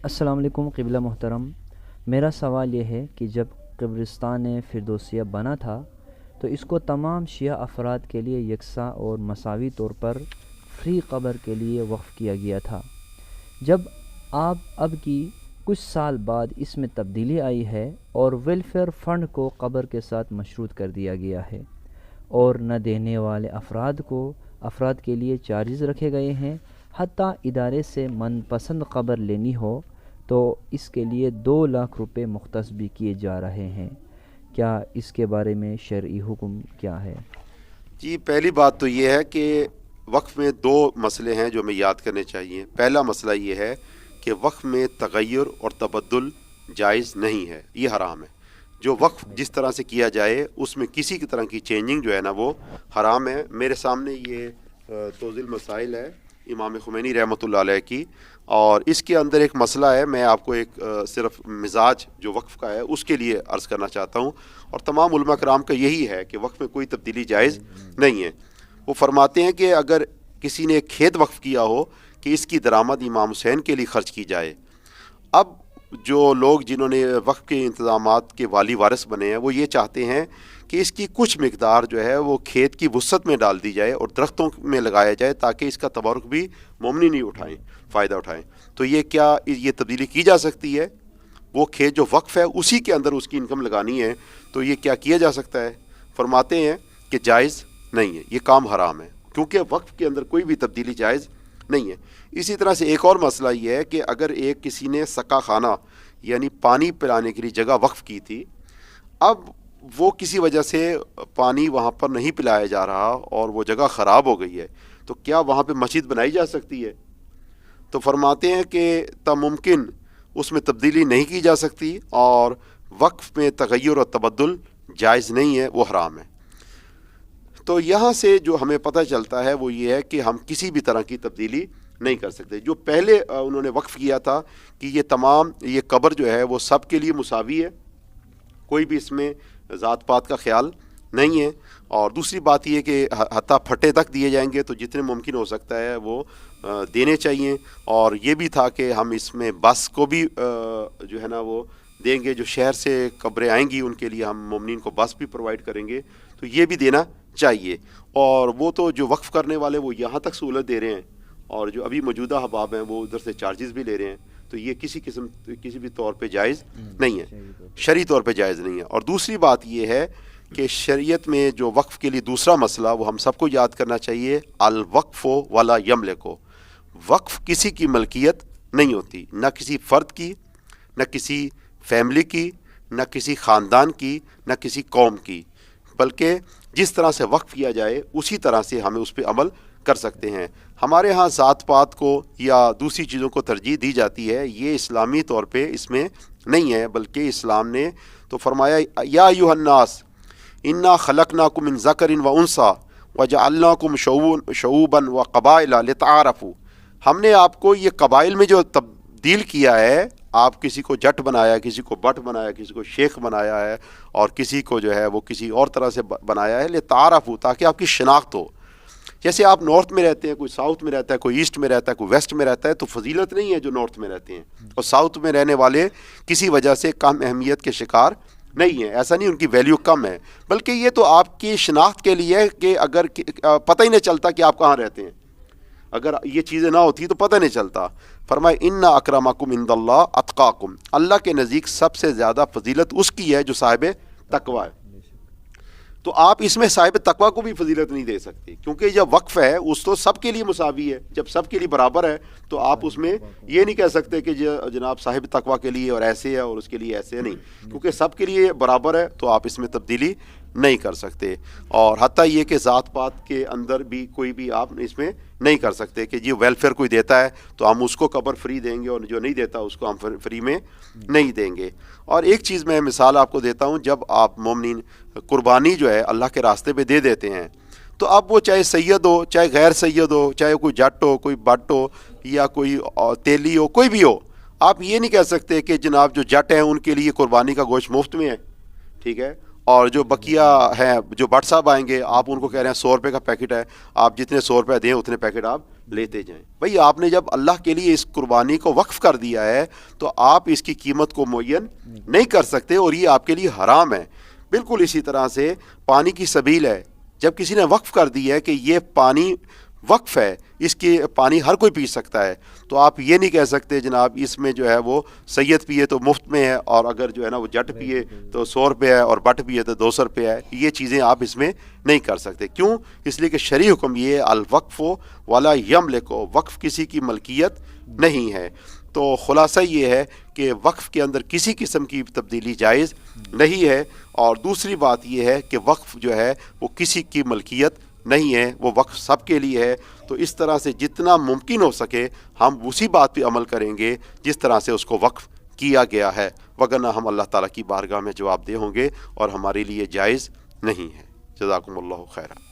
السلام علیکم قبلہ محترم، میرا سوال یہ ہے کہ جب قبرستان فردوسیہ بنا تھا تو اس کو تمام شیعہ افراد کے لیے یکساں اور مساوی طور پر فری قبر کے لیے وقف کیا گیا تھا۔ جب اب کی کچھ سال بعد اس میں تبدیلی آئی ہے اور ویلفیئر فنڈ کو قبر کے ساتھ مشروط کر دیا گیا ہے اور نہ دینے والے افراد کے لیے چارجز رکھے گئے ہیں، حتیٰ ادارے سے من پسند قبر لینی ہو تو اس کے لیے 2 لاکھ روپے مختص بھی کیے جا رہے ہیں، کیا اس کے بارے میں شرعی حکم کیا ہے؟ جی، پہلی بات تو یہ ہے کہ وقف میں 2 مسئلے ہیں جو ہمیں یاد کرنے چاہیے۔ پہلا مسئلہ یہ ہے کہ وقف میں تغیر اور تبدل جائز نہیں ہے، یہ حرام ہے۔ جو وقف جس طرح سے کیا جائے اس میں کسی کی طرح کی چینجنگ جو ہے نا وہ حرام ہے۔ میرے سامنے یہ توضیح المسائل ہے امام خمینی رحمۃ اللہ علیہ کی، اور اس کے اندر ایک مسئلہ ہے، میں آپ کو ایک صرف مزاج جو وقف کا ہے اس کے لیے عرض کرنا چاہتا ہوں، اور تمام علماء کرام کا یہی ہے کہ وقف میں کوئی تبدیلی جائز نہیں ہے۔ وہ فرماتے ہیں کہ اگر کسی نے ایک کھیت وقف کیا ہو کہ اس کی درآمد امام حسین کے لیے خرچ کی جائے، اب جو لوگ جنہوں نے وقف کے انتظامات کے والی وارث بنے ہیں وہ یہ چاہتے ہیں کہ اس کی کچھ مقدار جو ہے وہ کھیت کی وسعت میں ڈال دی جائے اور درختوں میں لگایا جائے تاکہ اس کا تبرک بھی مومنین نہیں فائدہ اٹھائیں۔ تو یہ تبدیلی کی جا سکتی ہے؟ وہ کھیت جو وقف ہے اسی کے اندر اس کی انکم لگانی ہے، تو یہ کیا جا سکتا ہے؟ فرماتے ہیں کہ جائز نہیں ہے، یہ کام حرام ہے، کیونکہ وقف کے اندر کوئی بھی تبدیلی جائز نہیں ہے۔ اسی طرح سے ایک اور مسئلہ یہ ہے کہ اگر کسی نے سقا خانہ یعنی پانی پلانے کے لیے جگہ وقف کی تھی، اب وہ کسی وجہ سے پانی وہاں پر نہیں پلایا جا رہا اور وہ جگہ خراب ہو گئی ہے، تو کیا وہاں پہ مسجد بنائی جا سکتی ہے؟ تو فرماتے ہیں کہ ممکن اس میں تبدیلی نہیں کی جا سکتی، اور وقف میں تغیر اور تبدل جائز نہیں ہے، وہ حرام ہے۔ تو یہاں سے جو ہمیں پتہ چلتا ہے وہ یہ ہے کہ ہم کسی بھی طرح کی تبدیلی نہیں کر سکتے۔ جو پہلے انہوں نے وقف کیا تھا کہ یہ قبر جو ہے وہ سب کے لیے مساوی ہے، کوئی بھی اس میں ذات پات کا خیال نہیں ہے، اور دوسری بات یہ کہ حتیٰ پھٹے تک دیے جائیں گے تو جتنے ممکن ہو سکتا ہے وہ دینے چاہیے، اور یہ بھی تھا کہ ہم اس میں بس کو بھی جو ہے نا وہ دیں گے، جو شہر سے قبریں آئیں گی ان کے لیے ہم مومنین کو بس بھی پرووائڈ کریں گے، تو یہ بھی دینا چاہیے۔ اور وہ تو جو وقف کرنے والے وہ یہاں تک سہولت دے رہے ہیں، اور جو ابھی موجودہ احباب ہیں وہ ادھر سے چارجز بھی لے رہے ہیں، تو یہ کسی بھی طور پہ جائز نہیں ہے، شرعی طور پہ جائز نہیں ہے۔ اور دوسری بات یہ ہے کہ شریعت میں جو وقف کے لیے دوسرا مسئلہ وہ ہم سب کو یاد کرنا چاہیے، الوقف ولا یملک، وقف کسی کی ملکیت نہیں ہوتی، نہ کسی فرد کی، نہ کسی فیملی کی، نہ کسی خاندان کی، نہ کسی قوم کی، بلکہ جس طرح سے وقف کیا جائے اسی طرح سے ہمیں اس پہ عمل کر سکتے ہیں۔ ہمارے ہاں ذات پات کو یا دوسری چیزوں کو ترجیح دی جاتی ہے، یہ اسلامی طور پہ اس میں نہیں ہے، بلکہ اسلام نے تو فرمایا یا ایھا الناس انا خلقناکم من ذکر و انثی وجعلناکم شعوبا وقبائل لتعارفوا، ہم نے آپ کو یہ قبائل میں جو تبدیل کیا ہے، آپ کسی کو جٹ بنایا، کسی کو بٹ بنایا، کسی کو شیخ بنایا ہے، اور کسی کو جو ہے وہ کسی اور طرح سے بنایا ہے، لتعارفوا، تاکہ آپ کی شناخت ہو۔ جیسے آپ نارتھ میں رہتے ہیں، کوئی ساؤتھ میں رہتا ہے، کوئی ایسٹ میں رہتا ہے، کوئی ویسٹ میں رہتا ہے، تو فضیلت نہیں ہے جو نارتھ میں رہتے ہیں اور ساؤتھ میں رہنے والے کسی وجہ سے کم اہمیت کے شکار نہیں ہیں، ایسا نہیں ان کی ویلیو کم ہے، بلکہ یہ تو آپ کی شناخت کے لیے ہے کہ اگر پتہ ہی نہیں چلتا کہ آپ کہاں رہتے ہیں، اگر یہ چیزیں نہ ہوتی تو پتہ نہیں چلتا۔ فرمائے ان اکرمکم عند اللہ اتقاکم، اللہ کے نزدیک سب سے زیادہ فضیلت اس کی ہے جو صاحب تقوی ہے۔ تو آپ اس میں صاحب تقوی کو بھی فضیلت نہیں دے سکتے، کیونکہ جب وقف ہے اس تو سب کے لیے مساوی ہے، جب سب کے لیے برابر ہے تو آپ اس میں یہ نہیں کہہ سکتے کہ جناب صاحب تقوی کے لیے اور ایسے ہے اور اس کے لیے ایسے نہیں، کیونکہ سب کے لیے برابر ہے تو آپ اس میں تبدیلی نہیں کر سکتے۔ اور حتیٰ یہ کہ ذات پات کے اندر بھی کوئی بھی آپ اس میں نہیں کر سکتے کہ جی ویلفیئر کوئی دیتا ہے تو ہم اس کو قبر فری دیں گے اور جو نہیں دیتا اس کو ہم فری میں نہیں دیں گے۔ اور ایک چیز میں مثال آپ کو دیتا ہوں، جب آپ مومنین قربانی جو ہے اللہ کے راستے پہ دے دیتے ہیں، تو اب وہ چاہے سید ہو چاہے غیر سید ہو، چاہے کوئی جٹ ہو کوئی بٹ ہو یا کوئی تیلی ہو، کوئی بھی ہو، آپ یہ نہیں کہہ سکتے کہ جناب جو جٹ ہیں ان کے لیے قربانی کا گوشت مفت میں ہے، ٹھیک ہے، اور جو بقیہ ہیں جو بٹ صاحب آئیں گے آپ ان کو کہہ رہے ہیں 100 روپے کا پیکٹ ہے، آپ جتنے 100 روپے دیں اتنے پیکٹ آپ لیتے جائیں۔ بھئی آپ نے جب اللہ کے لیے اس قربانی کو وقف کر دیا ہے تو آپ اس کی قیمت کو معین نہیں کر سکتے، اور یہ آپ کے لیے حرام ہے۔ بالکل اسی طرح سے پانی کی سبیل ہے، جب کسی نے وقف کر دی ہے کہ یہ پانی وقف ہے، اس کی پانی ہر کوئی پی سکتا ہے، تو آپ یہ نہیں کہہ سکتے جناب اس میں جو ہے وہ سید پیے تو مفت میں ہے، اور اگر جو ہے نا وہ جٹ پیے تو 100 روپے ہے، اور بٹ پیے تو 200 روپے ہے۔ یہ چیزیں آپ اس میں نہیں کر سکتے۔ کیوں؟ اس لیے کہ شرعی حکم یہ ہے الوقف ولا یملک، وقف کسی کی ملکیت نہیں ہے۔ تو خلاصہ یہ ہے کہ وقف کے اندر کسی قسم کی تبدیلی جائز نہیں ہے، اور دوسری بات یہ ہے کہ وقف جو ہے وہ کسی کی ملکیت نہیں ہے، وہ وقف سب کے لیے ہے۔ تو اس طرح سے جتنا ممکن ہو سکے ہم اسی بات پہ عمل کریں گے جس طرح سے اس کو وقف کیا گیا ہے، وگرنہ ہم اللہ تعالیٰ کی بارگاہ میں جواب دہ ہوں گے اور ہمارے لیے جائز نہیں ہے۔ جزاکم اللہ خیرہ۔